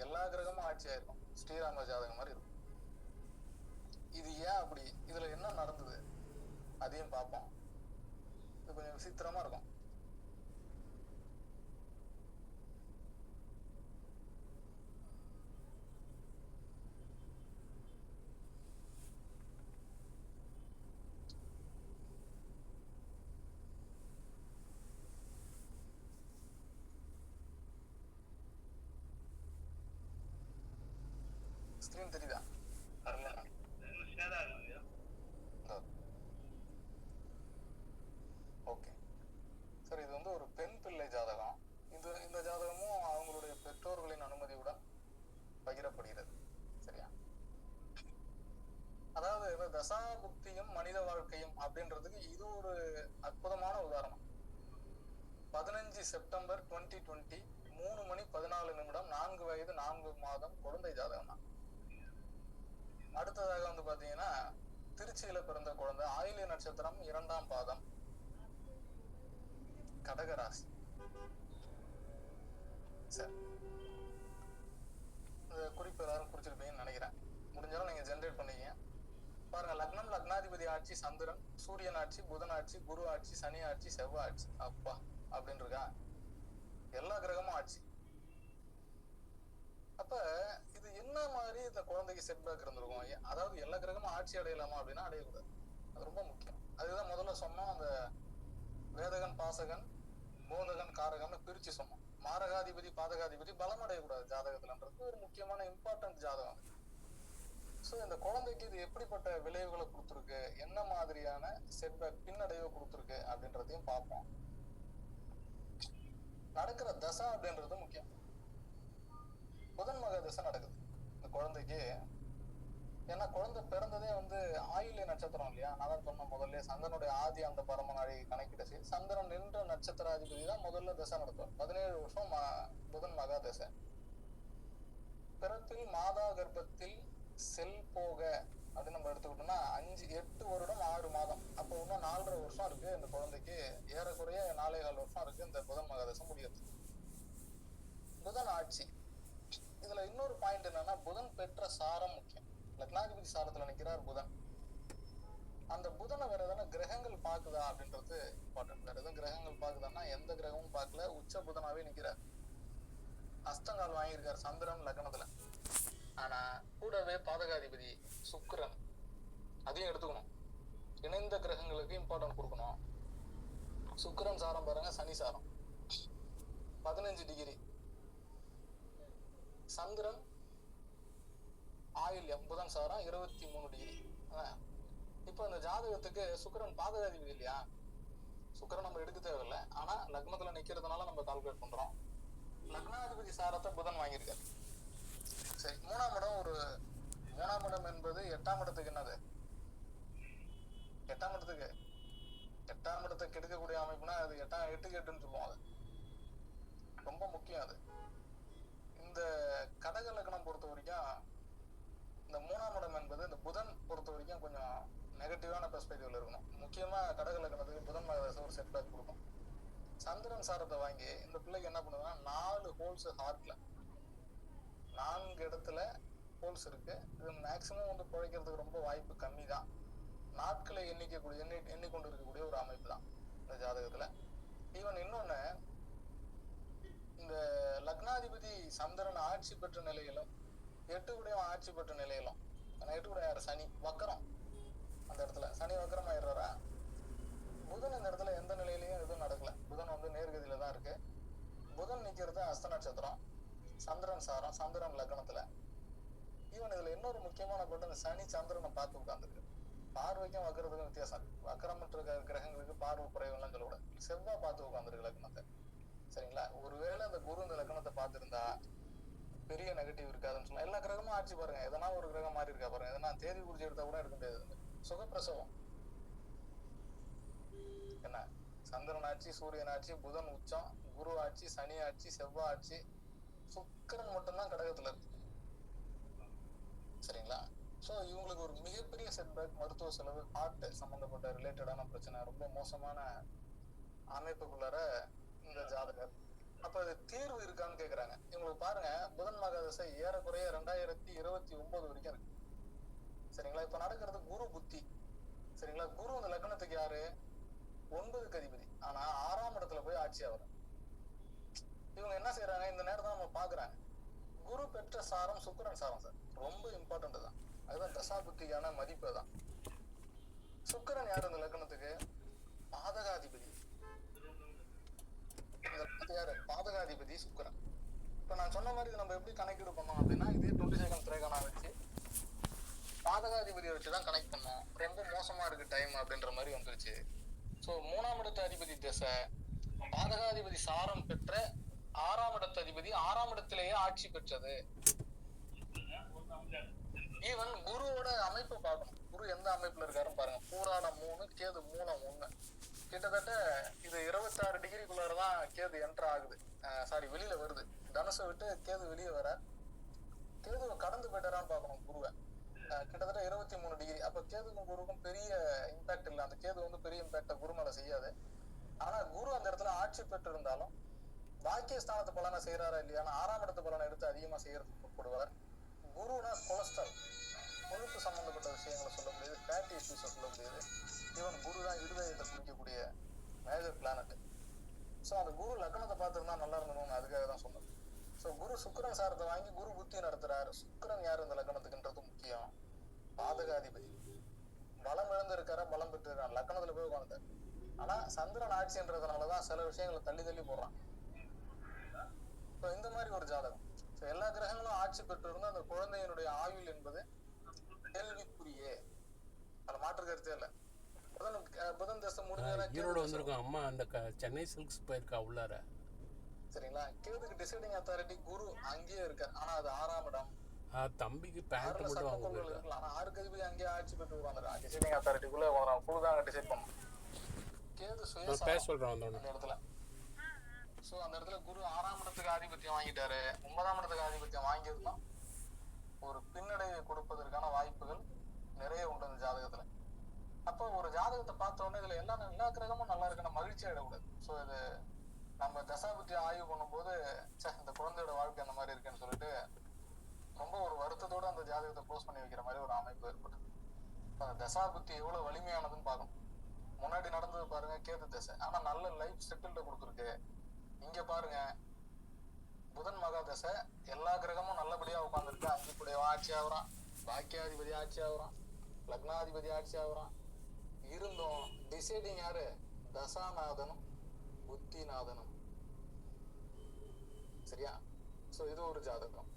எல்லா கிரகமும் ஆட்சி ஆயிருக்கும், ஸ்ரீராம ஜாதகம் மாதிரி இருக்கும். இது ஏன் அப்படி, இதுல என்ன நடந்தது அதையும் பார்ப்போம். இது கொஞ்சம் விசித்திரமா இருக்கும். ஸ்கிரீன் தெரியுதா? ஓகே சார், இது வந்து ஒரு பெண் பிள்ளை ஜாதகம். இந்த ஜாதகமும் அவங்களுடைய பெற்றோர்களின் அனுமதியுடன் பகிரப்படுகிறது. சரியா? அதாவது தசா புக்தியும் மனித வாழ்க்கையும் அப்படின்றதுக்கு இது ஒரு அற்புதமான உதாரணம். 15 செப்டம்பர் 2020 3 மணி 14 நிமிடம் 4 வயது 4 மாதம் குழந்தை ஜாதகம் தான். அடுத்ததாக வந்து பாத்தீங்கன்னா திருச்சியில பிறந்த குழந்தை, ஆயில்ய நட்சத்திரம் 2ஆம் பாதம், கடகராசி. சரி, இந்த குறிப்பு எல்லாரும் குறிச்சிருப்பீங்கன்னு நினைக்கிறேன். முடிஞ்சாலும் நீங்க ஜென்ரேட் பண்ணீங்க பாருங்க. லக்னம் லக்னாதிபதி ஆட்சி சந்திரன், சூரியன் ஆட்சி, புதன் ஆட்சி, குரு ஆட்சி, சனி ஆட்சி, செவ்வாய் ஆட்சி. அப்பா அப்படின்னு இருக்கா, எல்லா கிரகமும் ஆட்சி. அப்ப இது என்ன மாதிரி இந்த குழந்தைக்கு செட்பேக் இருந்திருக்கும்? அதாவது எல்லா கிரகமும் ஆட்சி அடையலாமா அப்படின்னா அடையக்கூடாது. அது ரொம்ப முக்கியம். அதுதான் முதல்ல சொன்னோம், அந்த வேதகன் பாசகன் போதகன் காரகன் பிரிச்சு சொன்னோம். மாரகாதிபதி பாதகாதிபதி பலம் அடையக்கூடாது ஜாதகத்துலன்றது ஒரு முக்கியமான இம்பார்ட்டன்ட் ஜாதகம். ஸோ இந்த குழந்தைக்கு இது எப்படிப்பட்ட விளைவுகளை கொடுத்துருக்கு, என்ன மாதிரியான செட்பேக் பின்னடைவை கொடுத்துருக்கு அப்படின்றதையும் பார்ப்போம். நடக்கிற தசை அப்படின்றது முக்கியம். புதன் மக தசை நடக்குது இந்த குழந்தைக்கு. ஏன்னா குழந்தை பிறந்ததே வந்து ஆயில்ய நட்சத்திரம் இல்லையா? நான் தான் சொன்ன முதல்ல, சந்திரனுடைய ஆதி அந்த பரமநாடி கணக்கிட்டு சந்திரன் நின்ற நட்சத்திராதிபதி தான் முதல்ல தசை நடத்தும். 17 வருஷம் புதன் மகா தசை. பிறப்பில் மாதா கர்ப்பத்தில் செல் போக அப்படின்னு நம்ம எடுத்துக்கிட்டோம்னா 8 வருடம் 6 மாதம். அப்போ இன்னும் 4.5 வருஷம் இருக்கு இந்த குழந்தைக்கு. ஏறக்குறைய 4.25 வருஷம் இருக்கு இந்த புதன் மகா தசை முடியாது. புதன் ஆட்சி. இதுல இன்னொரு பாயிண்ட் என்னன்னா, புதன் பெற்ற சாரம் முக்கியம். லக்னாதிபதி சாரத்துல நிக்கிறார் புதன். அந்த புதனை வேற எதனா கிரகங்கள் பாக்குதா அப்படின்றது இம்பார்ட்டன்ட். வேற எதுவும் கிரகங்கள் பாக்குதான்னா எந்த கிரகமும் பார்க்கல, உச்ச புதனாவே நிக்கிறார். அஸ்தங்கால் வாங்கியிருக்காரு சந்திரன் லக்னத்துல. ஆனா கூடவே பாதகாதிபதி சுக்கிரன், அதையும் எடுத்துக்கணும். இணைந்த கிரகங்களுக்கு இம்பார்ட்டன்ட் கொடுக்கணும். சுக்கிரன் சாரம் பாருங்க, சனி சாரம் 15 டிகிரி. சந்திரன் ஆயில்யம் புதன் சாரம் 23 டிகிரி. இப்ப இந்த ஜாதகத்துக்கு சுக்கிரன் பாதகாதிபதி இல்லையா? சுக்கிரன் நம்ம எடுக்க தேவையில்லை, ஆனா லக்னத்துல நிக்கிறதுனால நம்ம கால்குலேட் பண்றோம். லக்னாதிபதி சாரத்தை புதன் வாங்கியிருக்காரு. சரி, 3ஆம் இடம். ஒரு 3ஆம் இடம் என்பது 8ஆம் இடத்துக்கு என்னது? 8ஆம் இடத்துக்கு 8ஆம் இடத்தை கெடுக்கக்கூடிய அமைப்புனா அது 8க்கு 8ன்னு சொல்லுவோம். அது ரொம்ப முக்கியம். அது இந்த கடக லக்னம் பொறுத்த வரைக்கும் இந்த 3ஆம் இடம் என்பது இந்த புதன் பொறுத்த வரைக்கும் கொஞ்சம் நெகட்டிவான பெர்ஸ்பெக்டிவ்ல இருக்கணும். முக்கியமா கடக லக்னத்துக்கு புதன் ஒரு செட்பேக் கொடுக்கும். சந்திரன் சாரத்தை வாங்கி இந்த பிள்ளைக்கு என்ன பண்ணுதுன்னா 4 ஹோல்ஸ் ஹார்ட்ல 4 இடத்துல ஹோல்ஸ் இருக்கு. இது மேக்சிமம் வந்து பிழைக்கிறதுக்கு ரொம்ப வாய்ப்பு கம்மி தான். நாட்களை எண்ணிக்கொண்டு இருக்கக்கூடிய ஒரு அமைப்பு தான் இந்த ஜாதகத்துல. ஈவன் இன்னொன்னு, இந்த லக்னாதிபதி சந்திரன் ஆட்சி பெற்ற நிலையிலும் 8 கூட ஆட்சி பெற்ற நிலையிலும், 8 கூட யாரு? சனி வக்கரம். அந்த இடத்துல சனி வக்கரம் ஆயிடுறாரா? புதன் இந்த இடத்துல எந்த நிலையிலையும் எதுவும் நடக்கல. புதன் வந்து நேர்கதியில தான் இருக்கு. புதன் நிக்கிறது அஸ்த நட்சத்திரம், சந்திரன் சாரம், சந்திரன் லக்னத்துல. ஈவன் இதுல இன்னொரு முக்கியமான போட்டு இந்த சனி சந்திரனை பார்த்து உட்கார்ந்துருக்கு. பார்வைக்கும் வக்கரத்துக்கும் வித்தியாசம் இருக்கு. வக்கரமற்ற கிரகங்களுக்கு பார்வை குறைவுலாம் சொல்லக்கூடாது. செவ்வாய் பார்த்து உட்கார்ந்துருக்கு லக்னத்தை. சரிங்களா? ஒருவேளை அந்த குரு இந்த லக்னத்தை பார்த்திருந்தா பெரிய நெகட்டிவ் இருக்காதுன்னு சொன்னா. எல்லா கிரகமும் ஆட்சி பாருங்க, எதனா ஒரு கிரகம் மாறி இருக்கா பாருங்க. எதனா தேதி குறிச்சு எடுத்தா கூட இருக்க முடியாது. சுகப்பிரசவம் என்ன? சந்திரன் ஆட்சி, சூரியன் ஆட்சி, புதன் உச்சம், குரு ஆட்சி, சனி ஆட்சி, செவ்வாய் ஆட்சி, சுக்கிரன் மட்டும்தான் கடகத்துல இருக்கு. சரிங்களா? ஸோ இவங்களுக்கு ஒரு மிகப்பெரிய செட்பேக், மருத்துவ செலவு, ஹார்ட் சம்பந்தப்பட்ட ரிலேட்டடான பிரச்சனை, ரொம்ப மோசமான அமைப்புக்குள்ளார இந்த ஜாதகர் அப்ப அது தீர்வு இருக்கான்னு கேக்குறாங்க. இவங்களுக்கு பாருங்க, புதன் மகாதசை ஏறக்குறைய 2029 வரைக்கும் இருக்கு. சரிங்களா? இப்ப நடக்கிறது குரு புத்தி. சரிங்களா? குரு அந்த லக்னத்துக்கு யாரு? 9க்கு அதிபதி. ஆனா 6ஆம் இடத்துல போய் ஆட்சி ஆகுறாங்க. இவங்க என்ன செய்யறாங்க? இந்த நேரத்தை நம்ம பாக்குறாங்க. குரு பெற்ற சாரம் சுக்கிரன் சாரம் சார். ரொம்ப இம்பார்ட்டன்ட் தான். அதுதான் தசா புத்திக்கான மதிப்பு தான். சுக்கிரன் யாரு இந்த லக்னத்துக்கு? பாதகாதிபதி. இந்த லக்னத்துக்கு யாரு? பாதகாதிபதி சுக்கிரன். இப்ப நான் சொன்ன மாதிரி நம்ம எப்படி கணக்கீடு பண்ணோம் அப்படின்னா, இதே 22nd திரைகணா வச்சு பாதகாதிபதியை வச்சுதான் கனெக்ட் பண்ணோம். ரொம்ப மோசமா இருக்கு டைம் அப்படின்ற மாதிரி வந்துருச்சு. சோ 3ஆம் இடத்து அதிபதி திசை, பாதகாதிபதி சாரம் பெற்ற 6ஆம் இடத்து அதிபதி 6ஆம் இடத்திலேயே ஆட்சி பெற்றது. ஈவன் குருவோட அமைப்பு பார்க்கணும். குரு எந்த அமைப்புல இருக்காருன்னு பாருங்க. பூராடம் 3, கேது 3 கிட்டத்தட்ட இது 26 டிகிரிக்குள்ளாரதான் கேது என்டர் ஆகுது. சாரி, வெளியில வருது. தனுசை விட்டு கேது வெளியே வர, கேதுவை கடந்து போயிட்டாரான்னு பார்க்கணும் குருவை. கிட்டத்தட்ட 23 டிகிரி. அப்ப கேதுக்கும் குருவுக்கும் பெரிய இம்பாக்ட் இல்லை. அந்த கேது வந்து பெரிய இம்பாக்ட குரு மேல செய்யாது. ஆனா குரு அந்த இடத்துல ஆட்சி பெற்று இருந்தாலும் பாக்கியஸ்தானத்து பலனை செய்யறாரா இல்லையா? 6ஆம் இடத்து பலனை எடுத்து அதிகமா செய்யறதுக்கு முற்படுவார். குருனா கொலஸ்ட்ரால், கொழுப்பு சம்பந்தப்பட்ட விஷயங்களை சொல்ல முடியாது, ஃபேட்டி இஷ்யூஸை சொல்ல முடியாது. ஈவன் குரு தான் இருதயத்தை குறிக்கக்கூடிய மேஜர் பிளானட். ஸோ அந்த குரு லக்னத்தை பார்த்துருந்தா நல்லா இருந்தணும்னு அதுக்காக தான் சொன்னது. ஸோ குரு சுக்கிரன் சாரத்தை வாங்கி குரு புத்தி நடத்துறாரு. சுக்கிரன் யாரு இந்த லக்னத்துக்குன்றது முக்கியம். பாதகாதிபதி பலம் இழந்து இருக்காரா, பலம் பெற்று இருக்காரு, லக்னத்துல போய் உட்காந்துட்டாரு. ஆனா சந்திரன் ஆட்சின்றதுனாலதான் சில விஷயங்களை தள்ளி தள்ளி போடுறான். ஸோ இந்த மாதிரி ஒரு ஜாதகம். ஸோ எல்லா கிரகங்களும் ஆட்சி பெற்று இருந்தா அந்த குழந்தையினுடைய ஆயுள் என்பது கேள்விக்குரியே, அது மாற்று கருத்தே இல்லை. புதன் தசை முடிஞ்சா அம்மா அந்த சென்னை சில்க்ஸ் போயிருக்கா உள்ளார. சரிங்களா? கேதுக்கு டிசைடிங் அத்தாரிட்டி குரு அங்கேயே இருக்காரு. ஆனா அது 6ஆம் இடம். தம்பிக்கு பேண்ட் மட்டும் இருக்கலாம். ஆனா 6க்கு அதிபதி அங்கேயே ஆட்சி பெற்று உட்காந்துருக்கான். டிசைடிங் அத்தாரிட்டிக்குள்ள குழு தான் டிசைட் பண்ணும். கேது சொல்றேன் அந்த இடத்துல. சோ அந்த இடத்துல குரு 6ஆம் இடத்துக்கு ஆதிபத்தியம் வாங்கிட்டாரு. 9ஆம் இடத்துக்கு ஆதிபத்தியம் வாங்கியிருந்தோம். ஒரு பின்னடைவை கொடுப்பதற்கான வாய்ப்புகள் நிறைய உண்டு இந்த ஜாதகத்துல. அப்போ ஒரு ஜாதகத்தை பார்த்த உடனே இதுல எல்லா கிரகமும் நல்லா இருக்குன்னு மகிழ்ச்சி ஆயிடக்கூடாது. ஸோ இது நம்ம தசாபுத்தி ஆய்வு பண்ணும்போது இந்த குழந்தையோட வாழ்க்கை அந்த மாதிரி இருக்குன்னு சொல்லிட்டு ரொம்ப ஒரு வருத்தத்தோட அந்த ஜாதகத்தை க்ளோஸ் பண்ணி வைக்கிற மாதிரி ஒரு அமைப்பு ஏற்பட்டது. அந்த தசாபுத்தி எவ்வளவு வலிமையானதுன்னு பார்க்கணும். முன்னாடி நடந்தது பாருங்க கேது தசை, ஆனா நல்ல லைஃப் செட்டில்ட கொடுத்துருக்கு. இங்க பாருங்க புதன் மகா தசை, எல்லா கிரகமும் நல்லபடியா உட்காந்துருக்கு. 5 கூடையவன் ஆட்சி ஆகுறான், பாக்கியாதிபதி ஆட்சி ஆகுறான், லக்னாதிபதி ஆட்சி ஆகுறான். இருந்தும் டிசைடிங் யாரு? தசாநாதனும் புத்திநாதனும். சரியா? சோ இது ஒரு ஜாதகம்.